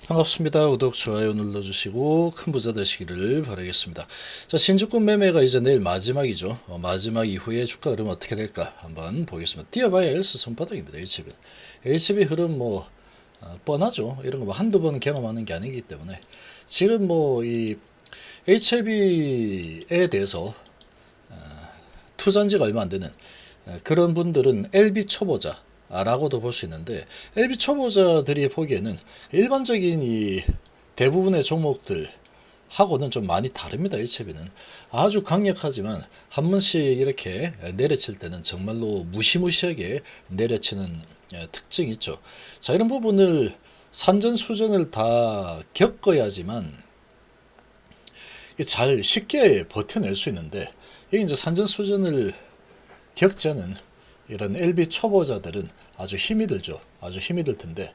반갑습니다. 구독, 좋아요 눌러주시고 큰 부자 되시기를 바라겠습니다. 자, 신주권 매매가 이제 내일 마지막이죠. 마지막 이후에 주가 흐름 어떻게 될까 한번 보겠습니다. 띄어봐야 L스 손바닥입니다. HB. HB 흐름 뻔하죠. 이런 거 한두 번 경험하는 게 아니기 때문에 지금 이 HB에 대해서 투자한 지가 얼마 안 되는 그런 분들은 LB 초보자 라고도 볼 수 있는데, LB 초보자들이 보기에는 일반적인 이 대부분의 종목들 하고는 좀 많이 다릅니다. HB는 아주 강력하지만 한 번씩 이렇게 내려칠 때는 정말로 무시무시하게 내려치는 특징이 있죠. 자, 이런 부분을 산전수전을 다 겪어야지만 잘 쉽게 버텨낼 수 있는데, 이게 이제 산전수전을 겪지 않은 이런 LB 초보자들은 아주 힘이 들죠. 아주 힘이 들 텐데,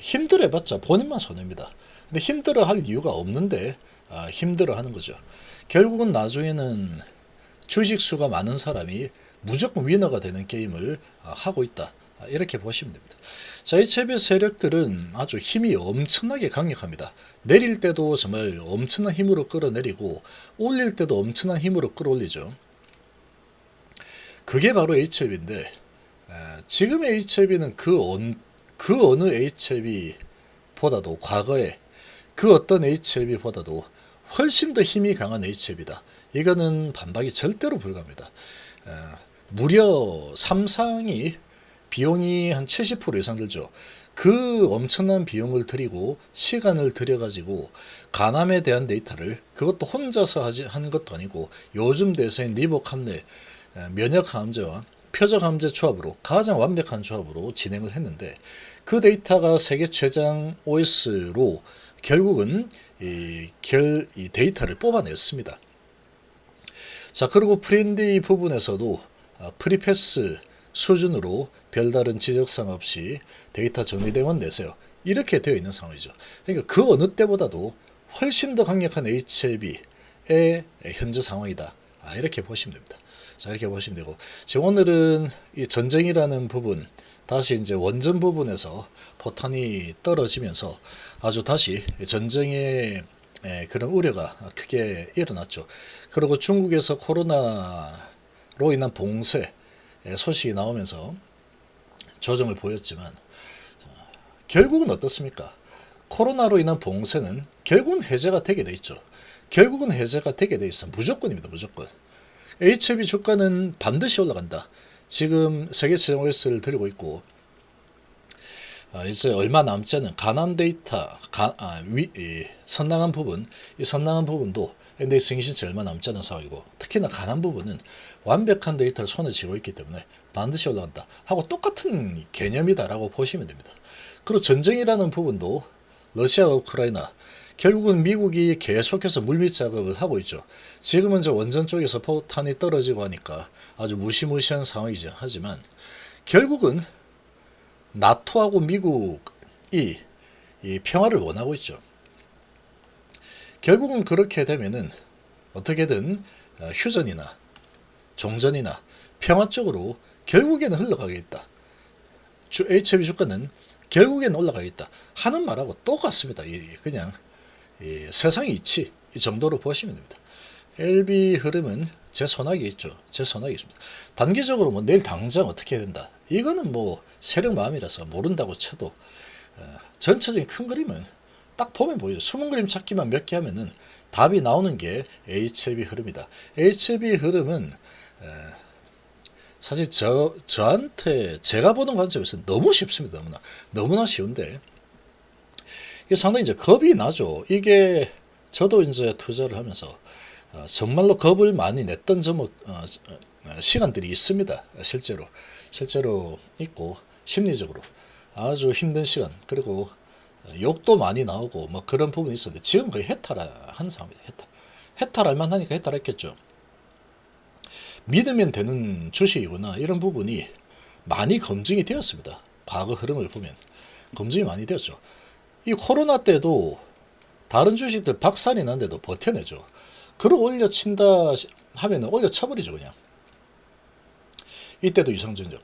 힘들어 해봤자 본인만 손해입니다. 근데 힘들어 할 이유가 없는데 힘들어 하는 거죠. 결국은 나중에는 주식수가 많은 사람이 무조건 위너가 되는 게임을 하고 있다. 이렇게 보시면 됩니다. 자, HB 세력들은 아주 힘이 엄청나게 강력합니다. 내릴 때도 정말 엄청난 힘으로 끌어내리고 올릴 때도 엄청난 힘으로 끌어올리죠. 그게 바로 HLB인데, 지금의 HLB는 그 어느 HLB보다도 과거에 그 어떤 HLB보다도 훨씬 더 힘이 강한 HLB다. 이거는 반박이 절대로 불가합니다. 무려 삼성이 비용이 한 70% 이상 들죠. 그 엄청난 비용을 들이고 시간을 들여가지고 간암에 대한 데이터를, 그것도 혼자서 한 것도 아니고 요즘 대세인 리보캄네 면역항암제와 표적항암제 조합으로 가장 완벽한 조합으로 진행을 했는데, 그 데이터가 세계 최장 OS로 결국은 이 데이터를 뽑아냈습니다. 자, 그리고 프린디 부분에서도 프리패스 수준으로 별다른 지적사항 없이 데이터 정리되면 내세요. 이렇게 되어 있는 상황이죠. 그러니까 그 어느 때보다도 훨씬 더 강력한 HLB의 현재 상황이다. 이렇게 보시면 됩니다. 자, 이렇게 보시면 되고, 지금 오늘은 이 전쟁이라는 부분, 다시 이제 원전 부분에서 포탄이 떨어지면서 아주 다시 전쟁의 그런 우려가 크게 일어났죠. 그리고 중국에서 코로나로 인한 봉쇄 소식이 나오면서 조정을 보였지만, 결국은 어떻습니까? 코로나로 인한 봉쇄는 결국은 해제가 되게 돼 있죠. 결국은 해제가 되게 돼 있어. 무조건입니다. 무조건. HLB 주가는 반드시 올라간다. 지금 세계 최종 OS를 들고 있고, 이제 얼마 남지 않은 간암 데이터, 선낭한 부분, 이 선낭한 부분도 인덱스 행신치 얼마 남지 않은 상황이고, 특히나 간암 부분은 완벽한 데이터를 손에 쥐고 있기 때문에 반드시 올라간다 하고 똑같은 개념이다라고 보시면 됩니다. 그리고 전쟁이라는 부분도 러시아와 우크라이나, 결국은 미국이 계속해서 물밑 작업을 하고 있죠. 지금은 저 원전 쪽에서 포탄이 떨어지고 하니까 아주 무시무시한 상황이죠. 하지만 결국은 나토하고 미국이 이 평화를 원하고 있죠. 결국은 그렇게 되면은 어떻게든 휴전이나 종전이나 평화 쪽으로 결국에는 흘러가겠다. HLB 주가는 결국에는 올라가겠다 하는 말하고 똑같습니다. 그냥 세상의 이치 이 정도로 보시면 됩니다. LB 흐름은 제 손아귀에 있죠. 제 손아귀에 있습니다. 단기적으로 내일 당장 어떻게 해야 된다, 이거는 세력 마음이라서 모른다고 쳐도 전체적인 큰 그림은 딱 보면 보여요. 숨은 그림 찾기만 몇 개 하면은 답이 나오는 게 HLB 흐름이다. HLB 흐름은 사실 저한테 제가 보는 관점에서 너무 쉽습니다. 너무나 쉬운데, 이게 상당히 이제 겁이 나죠. 이게 저도 이제 투자를 하면서 정말로 겁을 많이 냈던 시간들이 있습니다. 실제로 있고, 심리적으로 아주 힘든 시간, 그리고 욕도 많이 나오고 그런 부분이 있었는데, 지금 거의 해탈한 상황입니다. 해탈할 만하니까 해탈했겠죠. 믿으면 되는 주식이구나, 이런 부분이 많이 검증이 되었습니다. 과거 흐름을 보면 검증이 많이 되었죠. 이 코로나 때도 다른 주식들 박살이 난데도 버텨내죠. 그리고 올려친다 하면 올려쳐버리죠. 그냥 이때도 유상증자.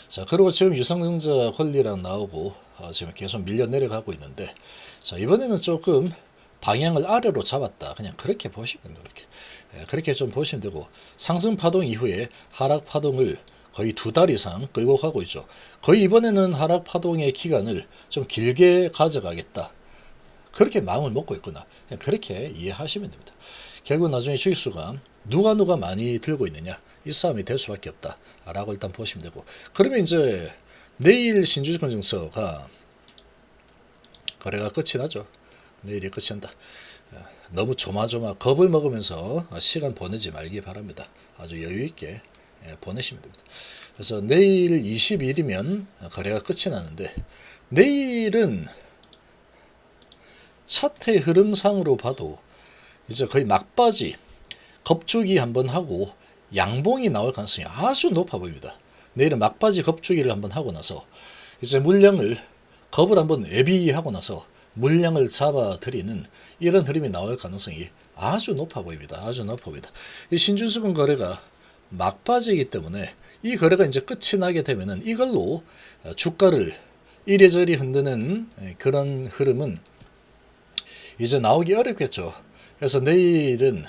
자, 그리고 지금 유상증자 권리랑 나오고 지금 계속 밀려 내려가고 있는데, 자, 이번에는 조금 방향을 아래로 잡았다. 그냥 그렇게 보시면 돼요. 그렇게. 그렇게 좀 보시면 되고, 상승 파동 이후에 하락 파동을 거의 2달 이상 끌고 가고 있죠. 거의 이번에는 하락 파동의 기간을 좀 길게 가져가겠다. 그렇게 마음을 먹고 있구나. 그냥 그렇게 이해하시면 됩니다. 결국 나중에 주식수가 누가 많이 들고 있느냐, 이 싸움이 될 수밖에 없다 라고 일단 보시면 되고, 그러면 이제 내일 신주증권 증서가 거래가 끝이 나죠. 내일이 끝이 난다. 너무 조마조마 겁을 먹으면서 시간 보내지 말기 바랍니다. 아주 여유있게 보내시면 됩니다. 그래서 내일 20일이면 거래가 끝이 나는데, 내일은 차트의 흐름상으로 봐도 이제 거의 막바지 겁주기 한번 하고 양봉이 나올 가능성이 아주 높아 보입니다. 내일은 막바지 겁주기를 한번 하고 나서 이제 물량을 겁을 한번 애비하고 나서 물량을 잡아들이는 이런 흐름이 나올 가능성이 아주 높아 보입니다. 아주 높아 보입니다. 이 신준수금 거래가 막바지이기 때문에 이 거래가 이제 끝이 나게 되면은 이걸로 주가를 이리저리 흔드는 그런 흐름은 이제 나오기 어렵겠죠. 그래서 내일은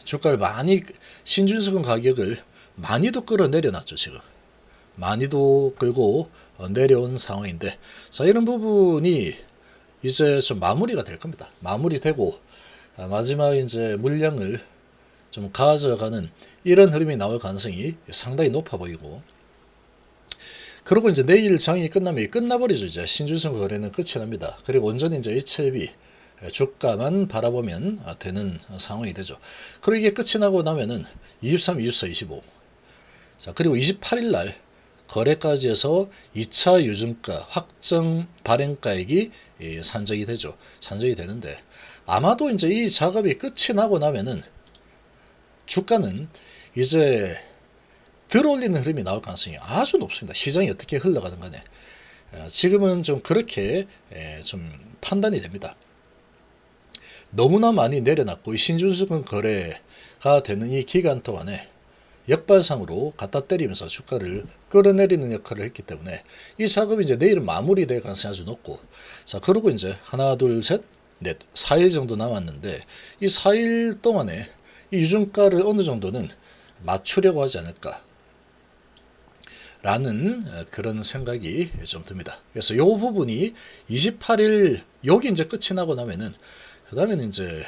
주가를 많이, 신준수금 가격을 많이도 끌어내려놨죠. 지금 많이도 끌고 내려온 상황인데, 자, 이런 부분이 이제 좀 마무리가 될 겁니다. 마무리되고 마지막에 이제 물량을 좀 가져가는 이런 흐름이 나올 가능성이 상당히 높아 보이고, 그리고 이제 내일 장이 끝나면 끝나버리죠. 이제 신준수금 거래는 끝이 납니다. 그리고 온전히 이제 HLB 주가만 바라보면 되는 상황이 되죠. 그리고 이게 끝이 나고 나면은 23, 24, 25. 자, 그리고 28일 날 거래까지 해서 2차 유증가 확정 발행가액이 산정이 되죠. 산정이 되는데, 아마도 이제 이 작업이 끝이 나고 나면은 주가는 이제 들어올리는 흐름이 나올 가능성이 아주 높습니다. 시장이 어떻게 흘러가든 간에. 지금은 좀 그렇게 좀 판단이 됩니다. 너무나 많이 내려놨고, 이 신준수금 거래가 되는 이 기간 동안에 역발상으로 갖다 때리면서 주가를 끌어내리는 역할을 했기 때문에 이 작업이 이제 내일은 마무리될 가능성이 아주 높고, 자, 그리고 이제 하나, 둘, 셋, 넷, 4일 정도 남았는데, 이 4일 동안에 이 유증가를 어느 정도는 맞추려고 하지 않을까 라는 그런 생각이 좀 듭니다. 그래서 요 부분이 28일 여기 이제 끝이 나고 나면은, 그 다음에는 이제,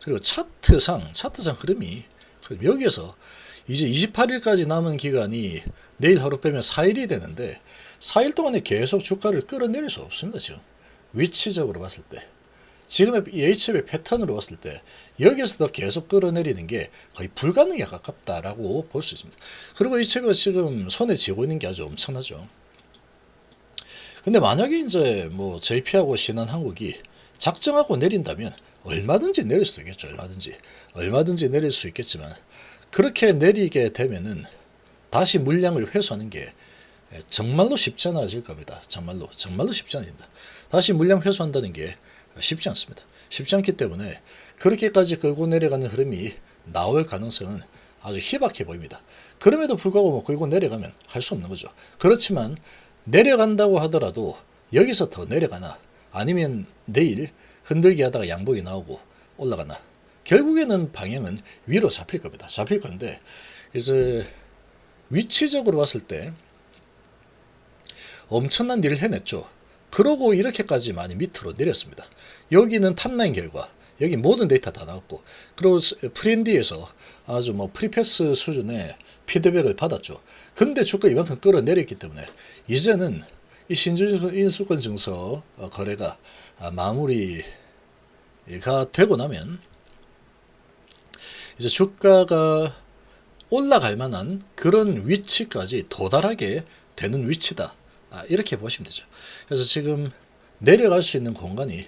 그리고 차트상 흐름이 여기에서 이제 28일까지 남은 기간이 내일 하루 빼면 4일이 되는데, 4일 동안에 계속 주가를 끌어내릴 수 없습니다. 지금 위치적으로 봤을 때, 지금의 HLB 패턴으로 봤을 때 여기에서도 계속 끌어내리는 게 거의 불가능에 가깝다라고 볼 수 있습니다. 그리고 HLB가 지금 손에 쥐고 있는 게 아주 엄청나죠. 근데 만약에 이제 뭐 JP하고 신한한국이 작정하고 내린다면 얼마든지 내릴 수도 있겠죠. 얼마든지 내릴 수 있겠지만, 그렇게 내리게 되면은 다시 물량을 회수하는 게 정말로 쉽지 않아질 겁니다. 정말로 쉽지 않습니다. 다시 물량 회수한다는 게 쉽지 않습니다. 쉽지 않기 때문에 그렇게까지 끌고 내려가는 흐름이 나올 가능성은 아주 희박해 보입니다. 그럼에도 불구하고 뭐 끌고 내려가면 할 수 없는 거죠. 그렇지만 내려간다고 하더라도 여기서 더 내려가나, 아니면 내일 흔들기 하다가 양봉이 나오고 올라가나, 결국에는 방향은 위로 잡힐 겁니다. 잡힐 건데, 이제 위치적으로 봤을 때 엄청난 일을 해냈죠. 그러고 이렇게까지 많이 밑으로 내렸습니다. 여기는 탑라인 결과, 여기 모든 데이터 다 나왔고, 그리고 프렌디에서 아주 뭐 프리패스 수준의 피드백을 받았죠. 근데 주가 이만큼 끌어내렸기 때문에 이제는 이 신주인수권 증서 거래가 마무리가 되고 나면 이제 주가가 올라갈 만한 그런 위치까지 도달하게 되는 위치다. 이렇게 보시면 되죠. 그래서 지금 내려갈 수 있는 공간이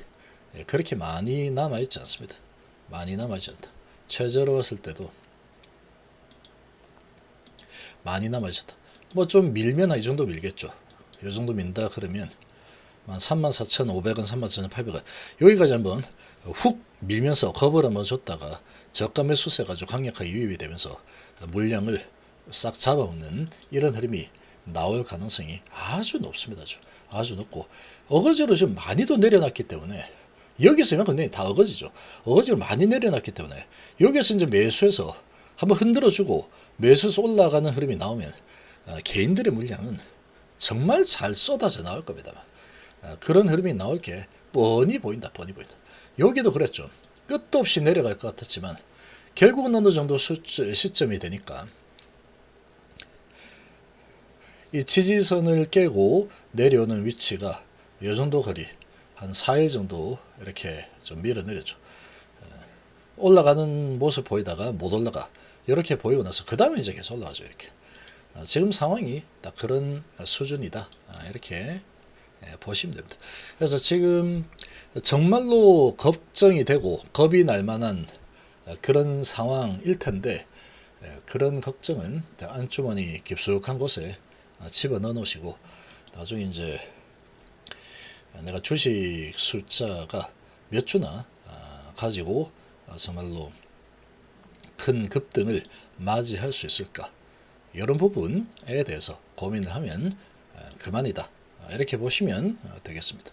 그렇게 많이 남아있지 않습니다. 많이 남아있지 않다. 최저로 봤을 때도 많이 남아있다. 뭐 좀 밀면 이 정도 밀겠죠. 이 정도 민다 그러면 34,500원, 34,800원 여기까지 한번 훅 밀면서 겁을 한번 줬다가 저가 매수세 가지고 강력하게 유입이 되면서 물량을 싹 잡아먹는 이런 흐름이 나올 가능성이 아주 높습니다. 아주 높고 어거지로 지금 많이도 내려놨기 때문에 여기서 이만큼 다 어거지죠. 어거지를 많이 내려놨기 때문에 여기서 이제 매수해서 한번 흔들어주고 매수해서 올라가는 흐름이 나오면 개인들의 물량은 정말 잘 쏟아져 나올 겁니다. 그런 흐름이 나올 게 뻔히 보인다. 여기도 그랬죠. 끝도 없이 내려갈 것 같았지만 결국은 어느 정도 시점이 되니까 이 지지선을 깨고 내려오는 위치가 이 정도 거리 한 4일 정도 이렇게 좀 밀어내렸죠. 올라가는 모습 보이다가 못 올라가 이렇게 보이고 나서 그 다음에 이제 계속 올라가죠. 이렇게 지금 상황이 딱 그런 수준이다. 이렇게 보시면 됩니다. 그래서 지금 정말로 걱정이 되고 겁이 날 만한 그런 상황일 텐데 그런 걱정은 안주머니 깊숙한 곳에 집어넣어 놓으시고 나중에 이제 내가 주식 숫자가 몇 주나 가지고 정말로 큰 급등을 맞이할 수 있을까 이런 부분에 대해서 고민을 하면 그만이다 이렇게 보시면 되겠습니다.